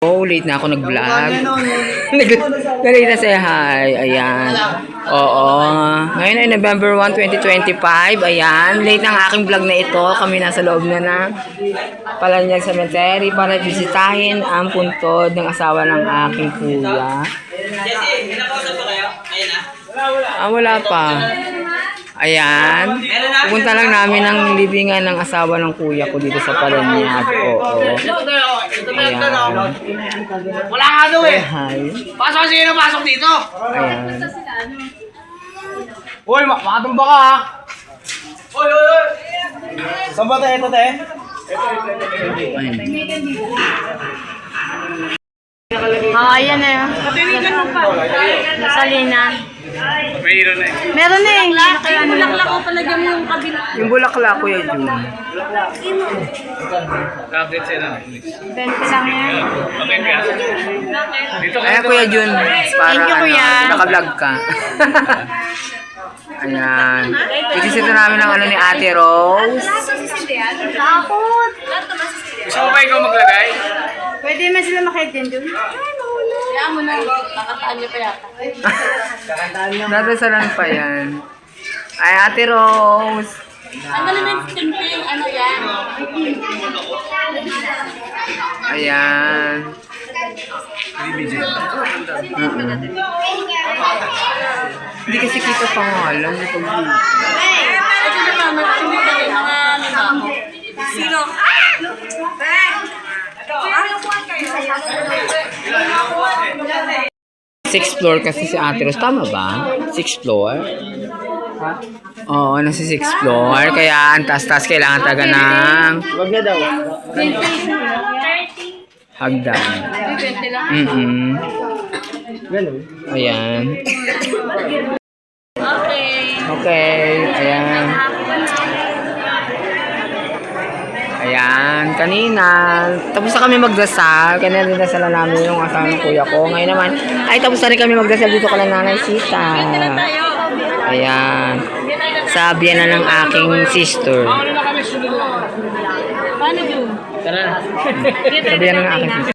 Oh, late na ako nag-vlog. Nag-late na say hi. Ayan. Oo. Ngayon ay November 1, 2025. Ayan. Late na ang aking vlog na ito. Kami nasa loob na ng Palanyag Cemetery para bisitahin ang puntod ng asawa ng aking kuya. Wala pa. Ayan. Pupunta lang namin ang libingan ng asawa ng kuya ko dito sa Palanyag. Oo. Ayan. Wala nga daw eh. Hi. Pasok sino pasok dito. Ayan. Uy, makatumba ka ha. Uy. Saan ba tayo ito, te? Ayan na yun. Salina. Mayroon na eh. Meron na eh. Kaya bulaklak ko palagyan mo yung kabila. Yung bulaklak ko yan yun. Bakit sila? 20 lang yan. Okay, kaya. Dito ka. Ayan Kuya Jun. Para Thank you, Kuya. naka-vlog ka. Ayan. Ikisito namin ang ano ni Ate Rose. Takot. Gusto mo ba ikaw maglagay? Pwede man sila makaitin dun. Kaya mo na. Nakataan niyo pa yata. Nadasalan pa yan. Ay, Ate Rose. Ang galing ng stimping. Ano yan? Ayan. Hindi kasi kita pangalan. Ito na pa. Magsimula yung mga nabako. Sino? Sixth floor kasi si Ate Rose. Tama ba? Sixth floor? Oo, nasa sixth floor. Kaya ang taas-taas kailangan taga ng Wag na daw. hagdan. 20 lang. Ganun. Ayan. Okay. Okay. Ayan. Ayan. Kanina, tapos na kami magdasal. Kanina dinasala namin yung asawa ng kuya ko. Ngayon naman, ay tapos na rin kami magdasal dito kala Nanay Sita. Tayo. Ayan. Sabi na ng aking sister. Paano na kami sunod lang? Paano yun? Tara na. Sabi na ng aking sister.